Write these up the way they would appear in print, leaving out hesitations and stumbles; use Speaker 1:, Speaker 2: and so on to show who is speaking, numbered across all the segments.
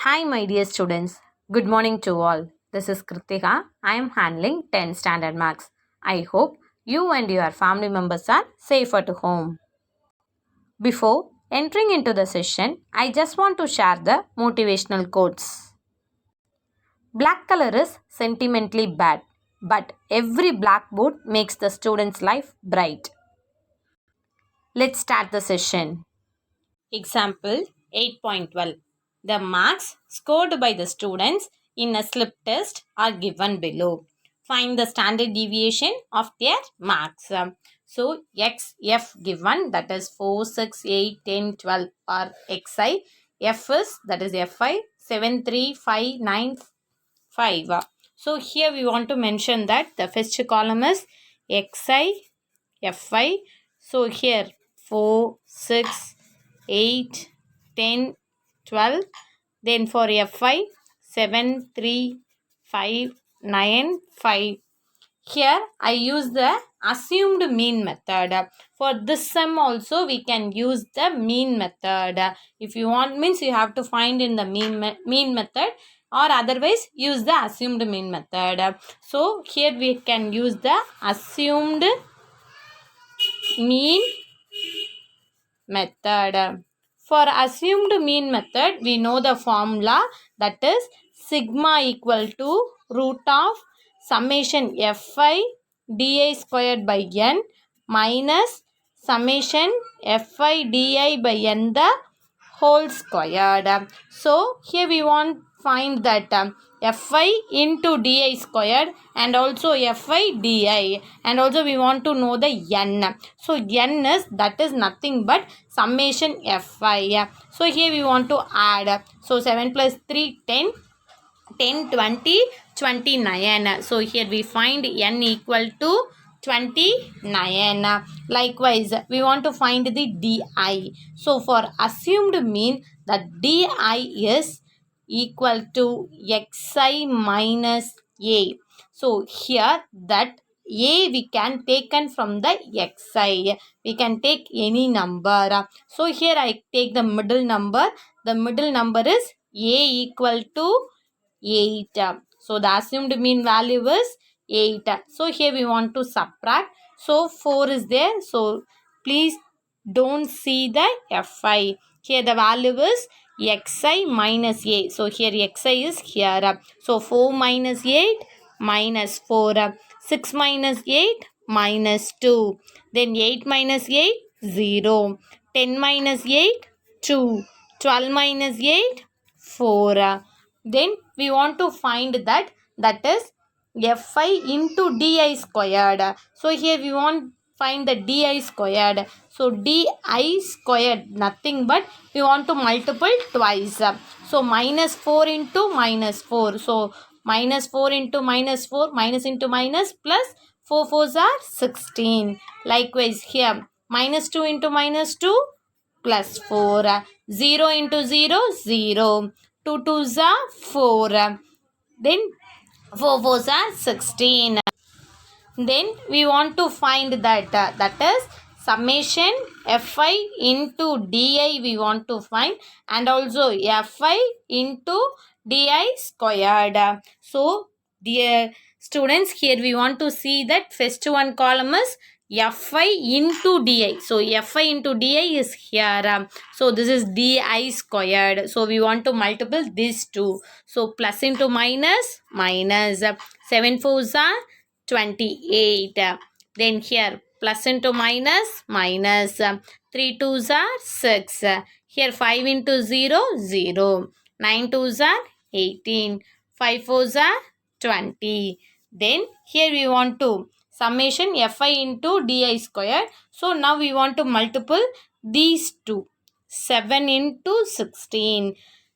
Speaker 1: Hi, my dear students. Good morning to all. This is Kritika. I am handling 10th standard maths. I hope you and your family members are safe at home. Before entering into the session, I just want to share the motivational quotes. Black color is sentimentally bad, but every blackboard makes the student's life bright. Let's start the session. Example 8.12. The marks scored by the students in a slip test are given below. Find the standard deviation of their marks. So XF given, that is 4, 6, 8, 10, 12 are XI. F is, that is FI 7, 3, 5, 9, 5. So here we want to mention that the first column is XI, FI. So here 4, 6, 8, 10, 12. Then for Fi 7, 3, 5, 9, 5. Here I use the assumed mean method. For this sum also we can use the mean method. If you want, means you have to find in the mean method, or otherwise use the assumed mean method. So here we can use the assumed mean method. For assumed mean method, we know the formula, that is sigma equal to root of summation fi di squared by n minus summation fi di by n the whole squared. So here we want find that fi into di squared and also fi di, and also we want to know the n. So n is, that is nothing but summation fi. So here we want to add. So 7 plus 3 10, 10 20 29. So here we find n equal to 29. Likewise we want to find the di. So for assumed mean, that di is equal to xi minus a. So here that a we can taken from the xi. We can take any number. So here I take the middle number. The middle number is a equal to 8. So the assumed mean value is 8. So here we want to subtract. So 4 is there. So please don't see the fi. Here the value is xi minus a. So here xi is here. So 4 minus 8 minus 4. 6 minus 8 minus 2. Then 8 minus 8 0. 10 minus 8 2. 12 minus 8 4. Then we want to find that is fi into di squared. So here we want find the di squared. So di squared nothing but we want to multiply twice. So minus 4 into minus 4. So minus 4 into minus 4, minus into minus, plus 4 4s are 16. Likewise here minus 2 into minus 2 plus 4. 0 into 0 0. 2 2s are 4. Then 4 4s are 16. Then we want to find that is summation fi into di we want to find, and also fi into di squared. So dear students, here we want to see that first one column is fi into di. So fi into di is here. So this is di squared. So we want to multiply these two. So plus into minus, minus. 7 4s are 28. Then here plus into minus, minus. 3 2s are 6. Here 5 into 0 0. 9 2s are 18. 5 4s are 20. Then here we want to summation fi into di squared. So now we want to multiple these two. 7 into 16.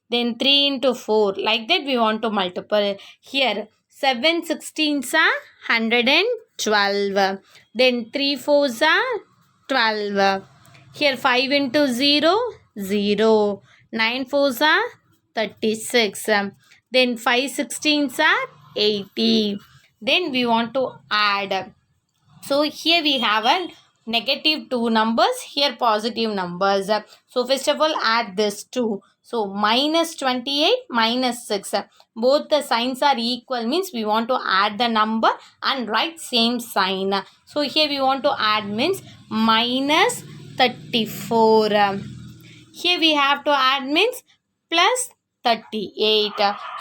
Speaker 1: Then 3 into 4. Like that we want to multiple. Here 7 16s are 112. Then 3 4s are 12. Here 5 into 0 0. 9 4s are 36. Then 5 16s are 80. Then we want to add. So here we have a negative 2 numbers, here positive numbers. So first of all add this 2. So minus 28 minus 6. Both the signs are equal means we want to add the number and write same sign. So here we want to add means minus 34. Here we have to add means plus 38.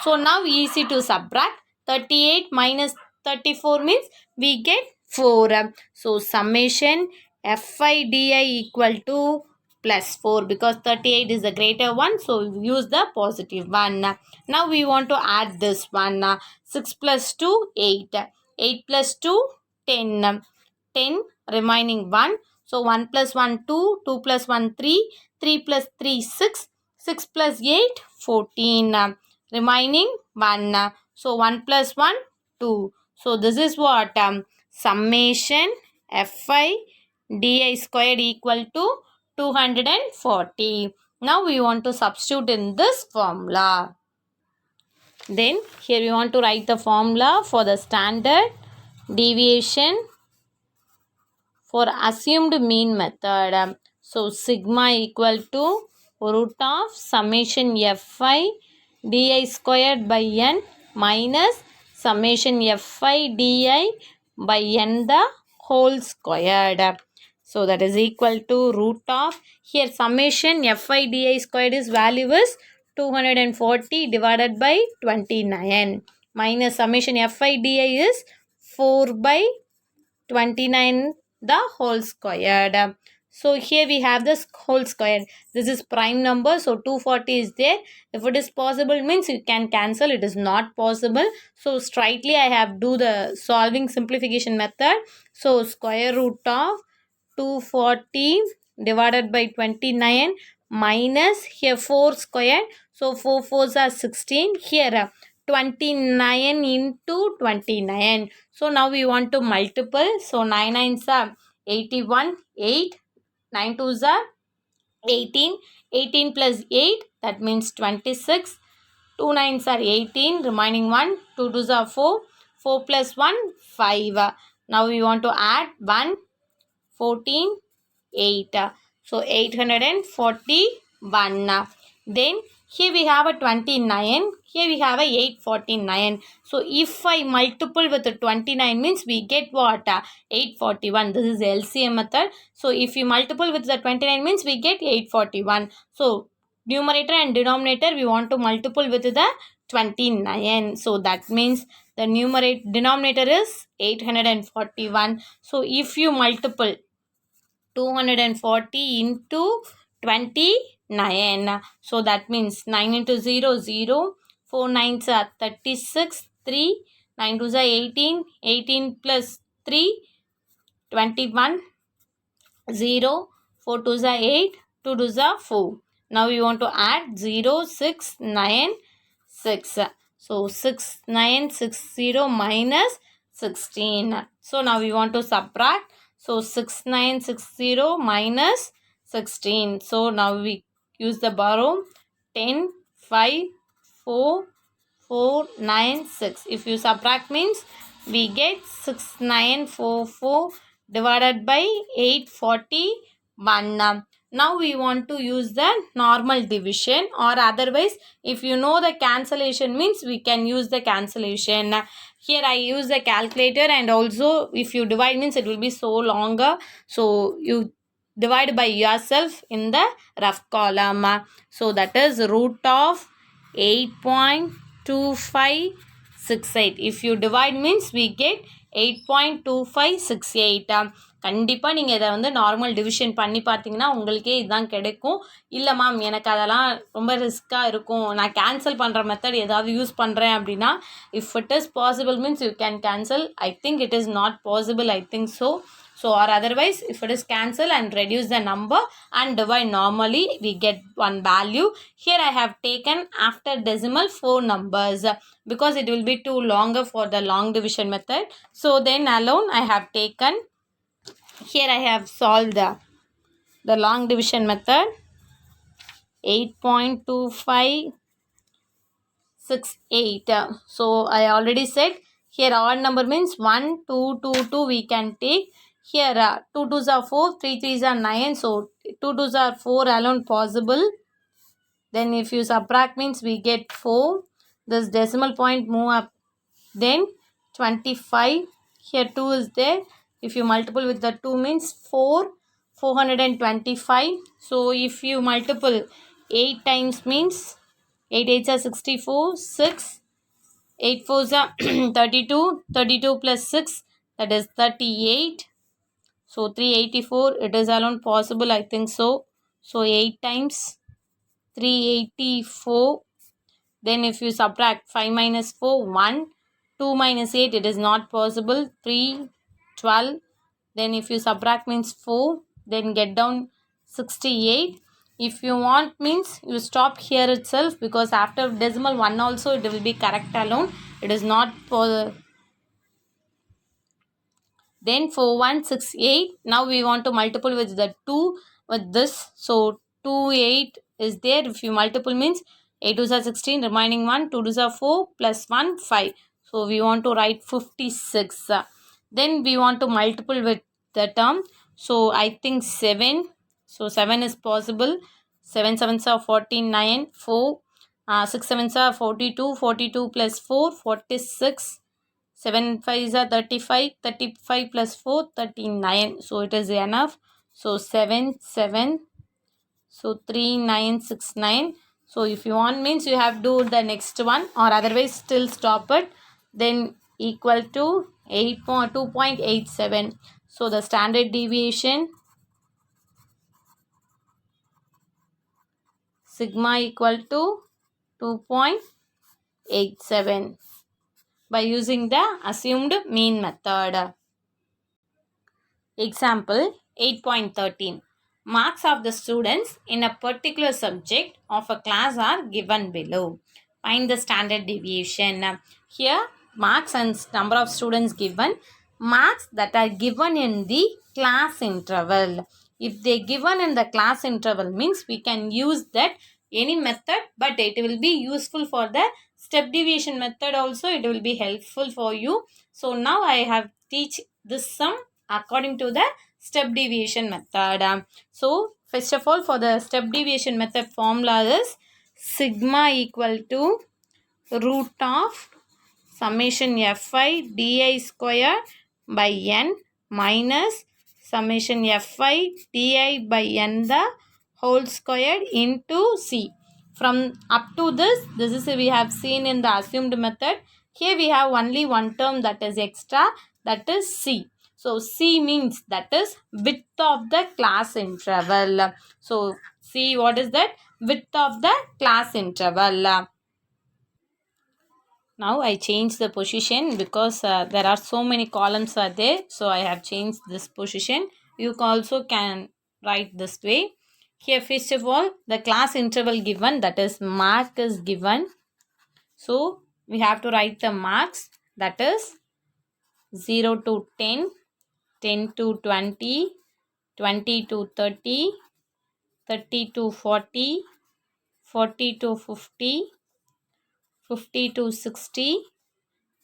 Speaker 1: So now easy to subtract. 38 minus 34 means we get 4. So summation FIDI equal to plus 4 because 38 is the greater one. So we use the positive one. Now we want to add this one. 6 plus 2, 8. 8 plus 2, 10. 10 remaining 1. So 1 plus 1, 2. 2 plus 1, 3. 3 plus 3, 6. 6 plus 8, 14. Remaining 1. So 1 plus 1, 2. So this is what summation Fi di squared equal to 240. Now we want to substitute in this formula. Then here we want to write the formula for the standard deviation for assumed mean method. So sigma equal to root of summation Fi di squared by n minus summation Fi di by n the whole squared. So that is equal to root of, here summation Fi di squared is value is 240 divided by 29 minus summation Fi di is 4 by 29 the whole squared. So here we have this whole square. This is prime number. So 240 is there. If it is possible means you can cancel. It is not possible. So straightly I have do the solving simplification method. So square root of 240 divided by 29 minus here 4 square. So 4 4s are 16. Here 29 into 29. So now we want to multiple. So 9 9s are 81. 8. 9 2s are 18. 18 plus 8, that means 26. 2 9s are 18. Remaining 1. 2 2s are 4. 4 plus 1, 5. Now we want to add 1. 14, 8. So 841. Then here we have a 29. Here we have a 849. So if I multiple with the 29 means we get what? 841. This is LCM method. So if you multiple with the 29 means we get 841. So numerator and denominator we want to multiple with the 29. So that means the denominator is 841. So if you multiple 240 into 29. So that means 9 into 0, 0. 4 9s are 36. 3. 9 2s are 18. 18 plus 3, 21. 0. 4 2s are 8. 2 2s are 4. Now we want to add 0, 6, 9, 6. So 6, 9, 6, 0 minus 16. So now we want to subtract. So 6960 minus 16. So now we use the borrow 10, 5, 4, 4, 9, 6. If you subtract means we get 6944 divided by 841. Now we want to use the normal division, or otherwise if you know the cancellation means we can use the cancellation. Here I use the calculator, and also if you divide means it will be so longer. So you divide by yourself in the rough column. So that is root of 8.2568. If you divide means we get 8.2568. கண்டிப்பாக நீங்கள் இதை வந்து normal division பண்ணி பார்த்தீங்கன்னா உங்களுக்கே இதுதான் கிடைக்கும். இல்லை மேம் எனக்கு அதெல்லாம் ரொம்ப ரிஸ்க்காக இருக்கும், நான் கேன்சல் பண்ணுற மெத்தட் ஏதாவது யூஸ் பண்ணுறேன் அப்படின்னா, if it is possible means you can cancel. I think it is not possible, I think so. So or otherwise if it is cancel and reduce the number and divide normally, we get one value. Here I have taken after decimal 4 numbers because it will be too longer for the long division method. So then alone I have taken, here I have solved the long division method. 8.2568. So I already said here odd number means 1, 2, 2, 2 we can take. Here 2 2s are 4, 3 3s are 9. So 2 2s are 4 alone possible. Then if you subtract means we get 4. This decimal point move up. Then 25. Here 2 is there. If you multiple with the 2 means 425. So if you multiple 8 times means 8 8s are 64. 6. 8 4s are 32. 32 plus 6, that is 38. So 384, it is alone possible, I think so. So 8 times 384. Then if you subtract 5 minus 4, 1. 2 minus 8, it is not possible. 3, 12. Then if you subtract means 4. Then get down 68. If you want means you stop here itself, because after decimal 1 also it will be correct alone. It is not possible. Then 4168. Now we want to multiple with the 2 with this. So 2 8 is there. If you multiple means 8 2s are 16, remaining 1, 2 2s are 4, plus 1 5. So we want to write 56. Then we want to multiple with the term. So I think 7. So 7 is possible. 7 7s are 49, 4. 6 7s are 42, 42 plus 4, 46. 7 5s are 35, 35 plus 4, 39. So it is enough. So 7 7. So 3969. So if you want means you have to do the next one, or otherwise still stop it. Then equal to 2.87. So the standard deviation sigma equal to 2.87 by using the assumed mean method. Example 8.13. Marks of the students in a particular subject of a class are given below. Find the standard deviation. Here marks and number of students given. Marks that are given in the class interval. If they given in the class interval means we can use that any method, but it will be useful for the step deviation method also. It will be helpful for you. So now I have teach this sum according to the step deviation method. So first of all, for the step deviation method, formula is sigma equal to root of summation fi di square by n minus summation fi di by n the whole squared into c. From up to this is we have seen in the assumed method. Here we have only one term that is extra, that is c. So c means that is width of the class interval. So c, what is that? Width of the class interval. Now I change the position because there are so many columns are there. So I have changed this position. You also can write this way. Here first of all, the class interval given, that is mark is given. So we have to write the marks, that is 0 to 10, 10 to 20, 20 to 30, 30 to 40, 40 to 50, 50 to 60,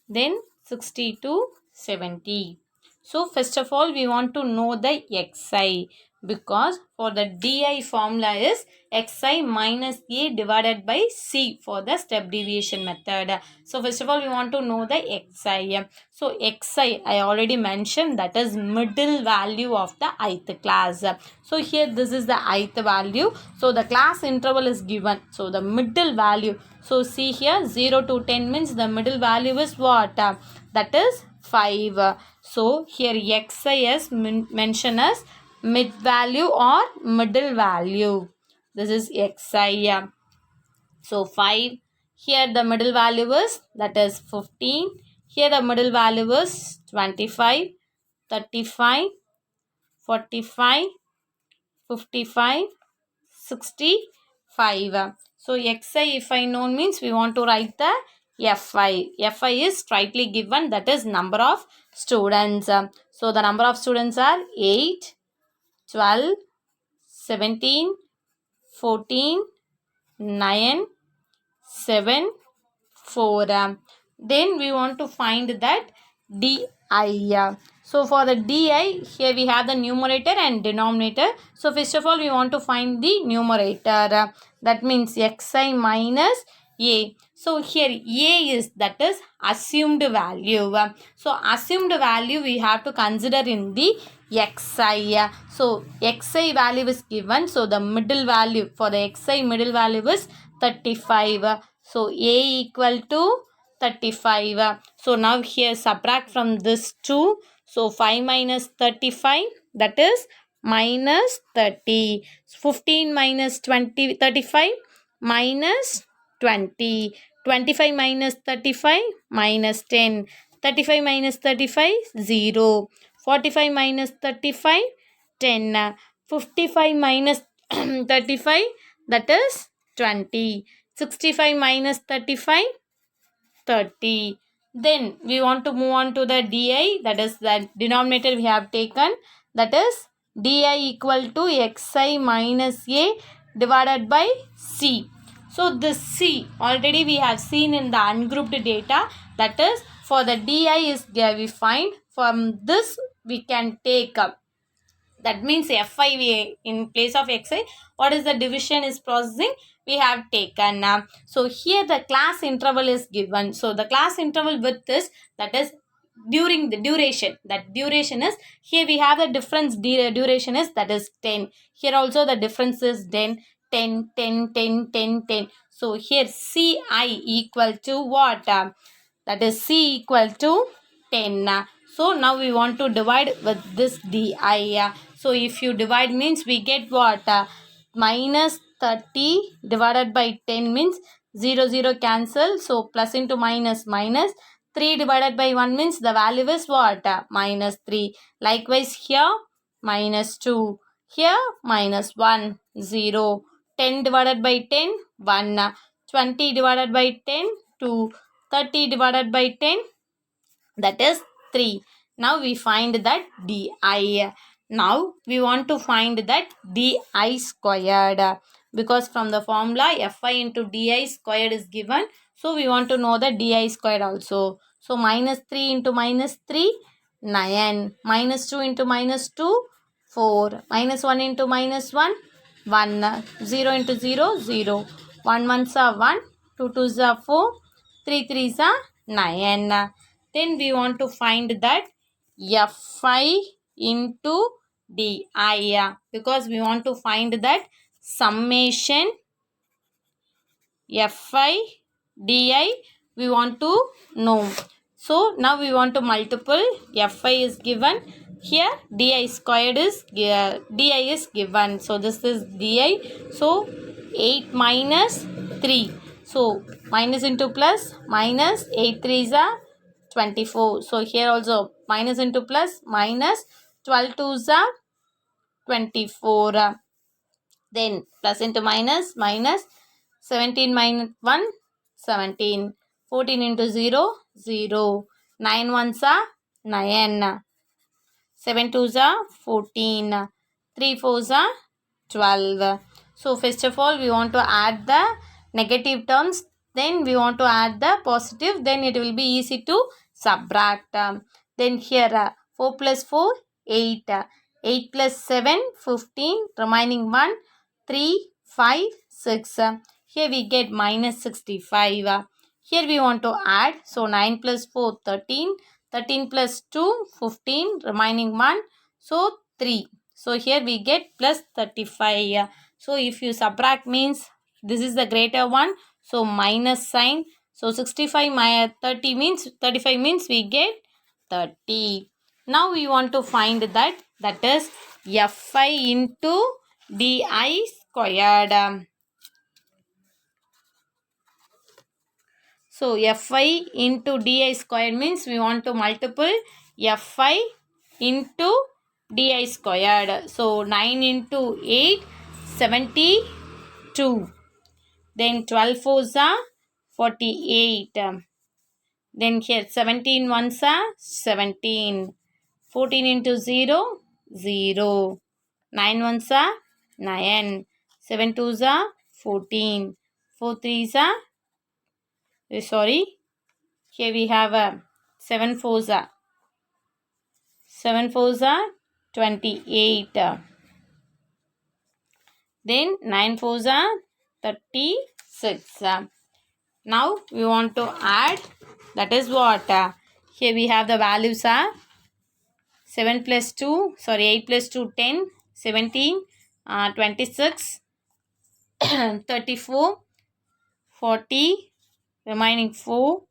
Speaker 1: then 60 to 70. So first of all we want to know the xi, because for the di formula is xi minus a divided by c for the step deviation method. So first of all we want to know the xi. So xi I already mentioned, that is middle value of the ith class. So here this is the ith value. So the class interval is given. So the middle value. So see here 0 to 10 means the middle value is what? That is 5. So here xi is mentioned as mid value or middle value. This is xi. So 5. Here the middle value is, that is 15. Here the middle value is 25, 35, 45, 55, 65. So xi if I know means we want to write the fi. Fi is rightly given, that is number of students. So the number of students are 8, 12, 17, 14, 9, 7, 4. Then we want to find that di. So for the di, here we have the numerator and denominator. So first of all we want to find the numerator. that means xi minus a. So here a is, that is assumed value. So assumed value we have to consider in the xi. So xi value is given. So the middle value for the xi middle value is 35. So a equal to 35. So now here subtract from this 2. So 5 minus 35, that is minus 30. 15 minus 20, 35 minus 20. 25 minus 35 minus 10. 35 minus 35 0. 45 minus 35 10. 55 minus 35, that is 20. 65 minus 35 30. Then we want to move on to the di, that is the denominator we have taken, that is di equal to xi minus a divided by c. So this c already we have seen in the ungrouped data, that is for the di is we find from this we can take up. That means fi we, in place of xi, what is the division is processing we have taken. So here the class interval is given. So the class interval with this, that is during the duration, that duration is, here we have the difference duration is, that is 10. Here also the difference is 10. So here ci equal to what? That is c equal to 10. So now we want to divide with this di. So if you divide means we get what? Minus 30 divided by 10 means 0 cancel. So plus into minus minus. 3 divided by 1 means the value is what? Minus 3. Likewise here minus 2. Here minus 1 0. 10 divided by 10 1. 20 divided by 10 2. 30 divided by 10, that is 3. Now we find that di. Now we want to find that di squared, because from the formula fi into di squared is given. So we want to know the di squared also. So minus 3 into minus 3, 9. Minus 2 into minus 2, 4. Minus 1 into minus 1, 1. 0 into 0, 0. 1 ones are 1. 2 twos are 4. 3 threes are 9. Then we want to find that fi into di, because we want to find that summation fi di we want to know. So now we want to multiple. Fi is given. Here di squared is di is given. So this is di. So 8 minus 3. So minus into plus, minus 8 threes are 24. So here also minus into plus, minus 12 twos are 24. Then plus into minus, minus 17 minus 1, 17. 14 into 0, 0. 9 ones are 9. 7 twos are 14. 3 fours are 12. So first of all we want to add the negative terms, then we want to add the positive, then it will be easy to subtract. Then here 4 plus 4, 8. 8 plus 7, 15. Remaining 1, 3, 5, 6. Here we get minus 65. Here we want to add. So 9 plus 4, 13. 13 plus 2, 15. Remaining 1. So 3. So here we get plus 35. So if you subtract means this is the greater one. So minus sign. So 65 minus 30 means 35 means we get 30. Now we want to find that is fi into di squared. So fi into di squared means we want to multiple fi into di squared. So 9 into 8, 72. Then 12 fours are 48. Then here 17 ones are 17. 14 into 0, 0. 9 ones are 9. 7 twos are 14. 4 threes are, sorry, here we have a 7 fours are 28. Then 9 fours are 36. Now we want to add, that is what? Here we have the values are 7 plus 2, sorry 8 plus 2, 10, 17, 26, 34, 40, remaining 4.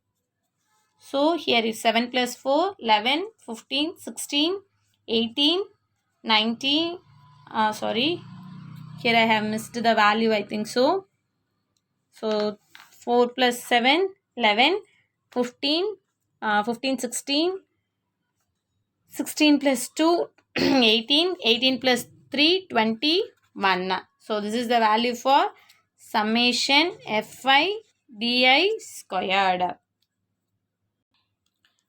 Speaker 1: So here is 7 plus 4, 11, 15, 16, 18, 19, sorry, here I have missed the value, I think so. So 4 plus 7, 11, 15, 15, 16, 16 plus 2, 18, 18 plus 3, 21. So this is the value for summation Fi di squared.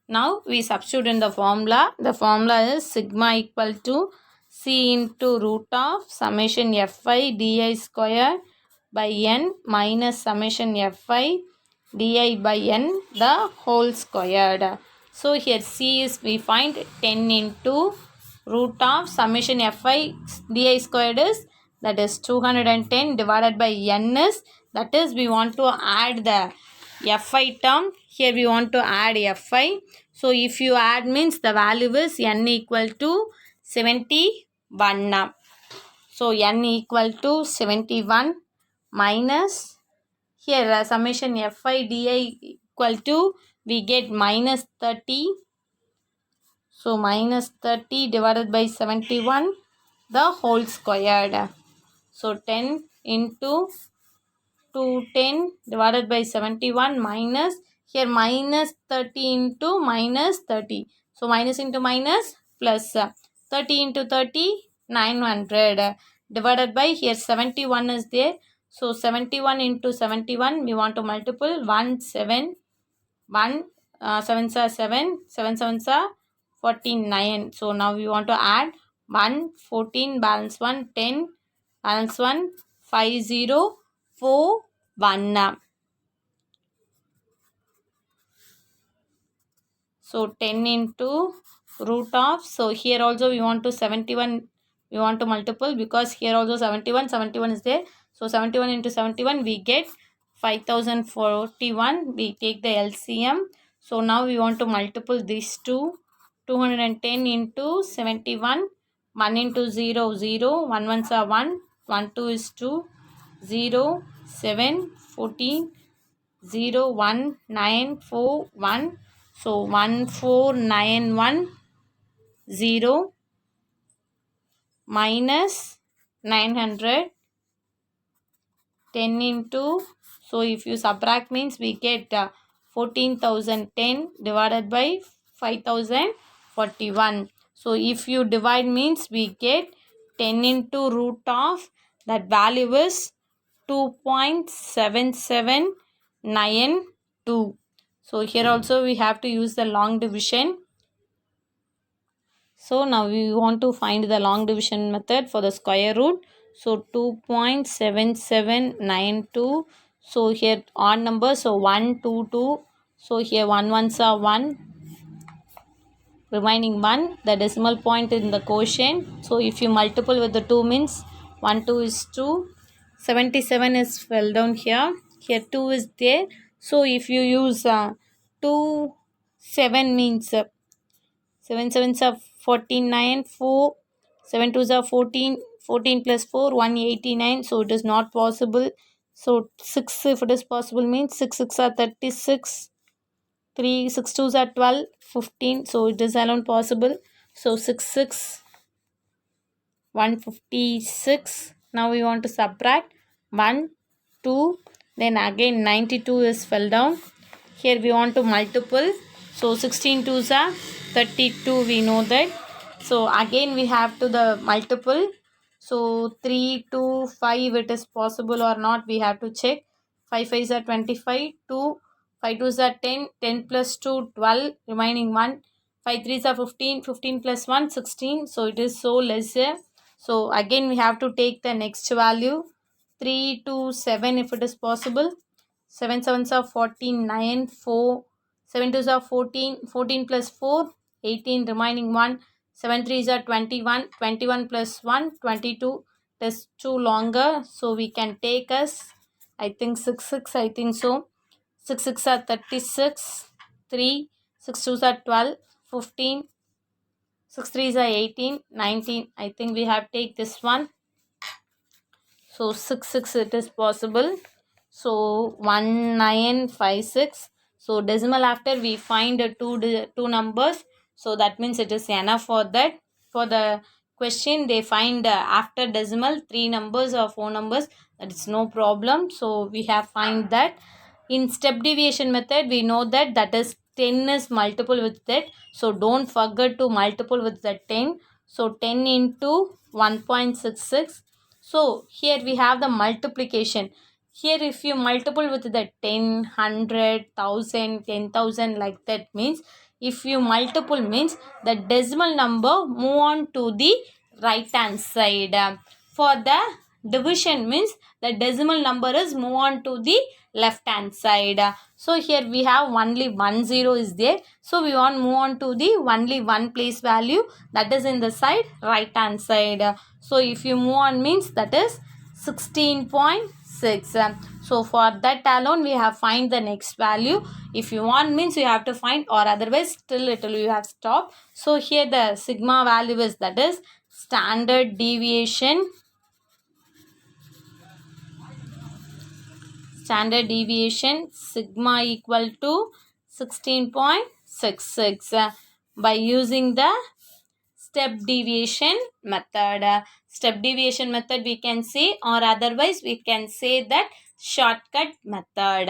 Speaker 1: Now we substitute in the formula. The formula is sigma equal to C into root of summation Fi di squared by n minus summation Fi di by n the whole squared. So here C is, we find 10 into root of summation Fi di squared is, that is 210 divided by n is, that is we want to add the Fi term. Here we want to add Fi. So if you add means the value is n equal to 71. So n equal to 71 minus, here summation Fi di equal to, we get minus 30. So minus 30 divided by 71 the whole squared. So 10 into 210 divided by 71 minus, here minus 30 into minus 30. So minus into minus plus 30 into 30, 900 divided by, here 71 is there. So 71 into 71 we want to multiple 1 7 1 7s are 7, 7 7s are 49. So now we want to add 1 14 balance 1 10 balance 1 5 0 4 1. So 10 into root of, so here also we want to 71, we want to multiple because here also 71 is there. So 71 into 71 we get 5041. We take the LCM. So now we want to multiple these two. 210 into 71, 1 into 0 0, 1 ones are 1, 1 2 is 2, 0 7 14, 0 1 9 4 1. So 1491 0 minus 900, 10 into, so if you subtract means we get 14,010 divided by 5,041. So if you divide means we get 10 into root of, that value is 2.7792. So here also we have to use the long division. So now we want to find the long division method for the square root. So 2.7792. So here odd number, so 1 2 2. So here 1 ones are 1, remaining 1, the decimal point in the quotient. So if you multiple with the 2 means 1 2 is 2, 77 is fell down here, here 2 is there. So if you use 2 7 means 7 sevens are 49, 4 7 twos are 14, 14 plus 4 189. So it is not possible. So 6 if it is possible means 6 6 are 36, 3 6 twos are 12, 15. So it is alone possible. So 6 6 156. Now we want to subtract 1 2, then again 92 is fell down. Here we want to multiple. So 16 twos are 32, we know that. So again we have to the multiple. So 3 2 5 it is possible or not, we have to check. 5 5s are 25, 2 5 2s are 10, 10 plus 2 12, remaining 1, 5 3s are 15, 15 plus 1 16. So it is so lesser. So again we have to take the next value, 3 2 7 if it is possible. 7 sevens are 49, 4 7 twos are 14, 14 plus 4 18, remaining 1, 7 threes are 21, 21 plus 1 22. It is too longer, so we can take as I think 6 6, I think so. 6 6 are 36, 3, 6 2s are 12, 15, 6 3s are 18, 19. I think we have take this one. So 6 6 it is possible. So 1956. So decimal after we find two numbers. So that means it is enough for that. For the question they find after decimal 3 numbers or 4 numbers. That is no problem. So we have find that. In step deviation method we know that is 10 is multiple with that. So don't forget to multiple with the 10. So 10 into 1.66. So here we have the multiplication. Here if you multiple with the 10, 100, 1000, 10,000 like that means, if you multiple means the decimal number move on to the right hand side. For the division means the decimal number is move on to the left hand side. So here we have only 10 is there. So we want move on to the only one place value, that is in the side right hand side. So if you move on means that is 16.6. So for that alone we have find the next value. If you want means you have to find, or otherwise still it will you have stop. So here the sigma value is, that is standard deviation. Standard deviation sigma equal to 16.66 by using the step deviation method. Step deviation method we can say, or otherwise we can say that shortcut method.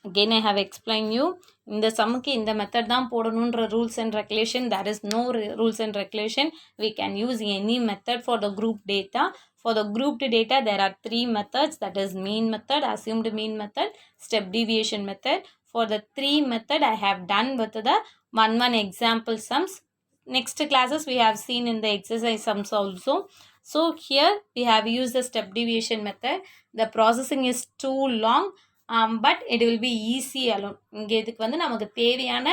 Speaker 1: Again I have explained you, இந்த சம்முக்கு இந்த method தான் போடணுன்ற rules and regulation. There is no rules and regulation. We can use any method for the group data. For the grouped data there are 3 methods, that is mean method, assumed mean method, step deviation method. For the 3 method I have done with the one example sums. Next classes we have seen in the exercise sums also. So here we have used the step deviation method. The processing is too long. But it will be easy alone. இங்கே இதுக்கு வந்து நமக்கு தேவையான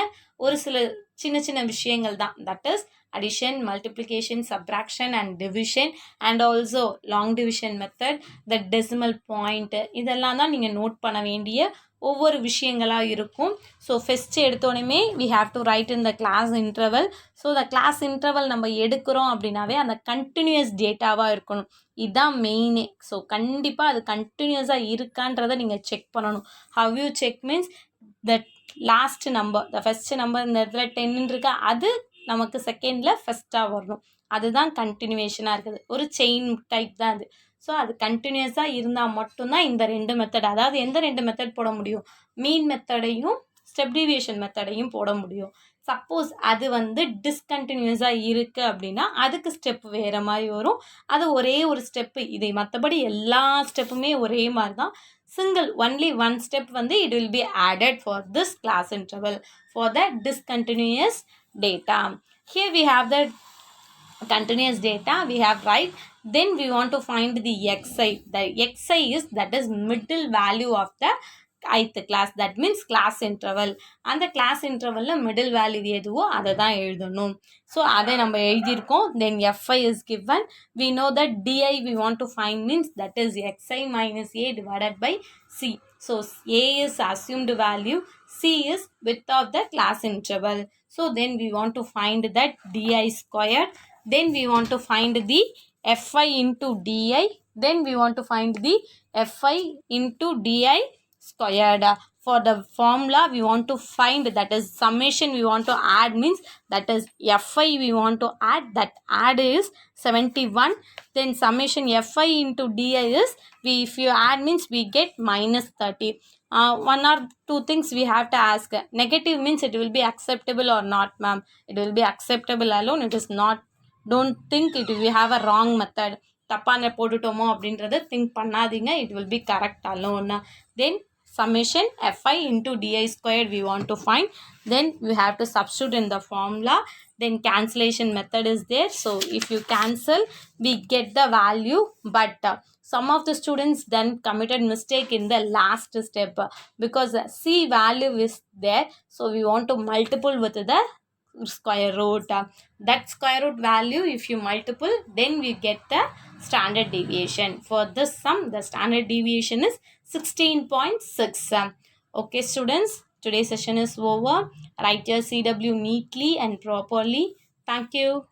Speaker 1: ஒரு சில சின்ன சின்ன விஷயங்கள் தான், that is addition, multiplication, subtraction and division, and also long division method, the decimal point, இதெல்லாம் தான் நீங்கள் நோட் பண்ண வேண்டிய ஒவ்வொரு விஷயங்களாக இருக்கும். ஸோ ஃபஸ்ட்டு எடுத்தோடனே we have to write in the class interval. So the class interval நம்ம எடுக்கிறோம் அப்படின்னாவே அந்த கண்டினியூஸ் டேட்டாவாக இருக்கணும், இதுதான் மெயினே. ஸோ கண்டிப்பாக அது கண்டினியூஸாக இருக்கான்றதை நீங்கள் செக் பண்ணணும். How you check means the last number, the first number இந்த இடத்துல 10 இருக்கா, அது நமக்கு செகண்டில் ஃபஸ்ட்டாக வரணும். அதுதான் கண்டினியூவேஷனாக இருக்குது, ஒரு செயின் டைப் தான் அது. ஸோ அது கண்டினியூஸாக இருந்தால் மட்டும்தான் இந்த 2 மெத்தட், அதாவது எந்த 2 மெத்தட் போட முடியும், மீன் மெத்தடையும் ஸ்டெப் டிவியேஷன் மெத்தடையும் போட முடியும். சப்போஸ் அது வந்து டிஸ்கண்டினியூஸாக இருக்குது அப்படின்னா அதுக்கு ஸ்டெப் வேறு மாதிரி வரும், அது ஒரே ஒரு ஸ்டெப்பு. இதை மற்றபடி எல்லா ஸ்டெப்புமே ஒரே மாதிரி தான். சிங்கிள் ஒன்லி ஒன் ஸ்டெப் வந்து it will be added for this class interval for the discontinuous data. Here we have the continuous data, we have right. Then we want to find the xi. The xi is, that is middle value of the ith class, that means class interval. அந்த class intervalல middle value எதுவோ அதை தான் எழுதணும். So அதை நம்ம எழுதியிருக்கோம். Then fi is given. We know that di we want to find means that is xi minus a divided by c. So a is assumed value, c is width of the class interval. So then we want to find that di squared. Then we want to find the fi into di. Then we want to find the fi into di squared. For the formula we want to find, that is summation we want to add means that is fi we want to add, that add is 71. Then summation fi into di is, if you add means we get minus 30. One or two things we have to ask. Negative means it will be acceptable or not, ma'am. It will be acceptable alone, it is not. Don't think it will have a wrong method, தப்பான போட்டுட்டோமோ அப்படின்றத think பண்ணாதீங்க, it will be correct alone. Then summation fi into di squared we want to find. Then we have to substitute in the formula. Then cancellation method is there. So if you cancel we get the value, but some of the students then committed mistake in the last step because c value is there. So we want to multiple with the square root. That square root value, if you multiple, then we get the standard deviation. For this sum, the standard deviation is 16.6. Okay, students, today's session is over. Write your CW neatly and properly. Thank you.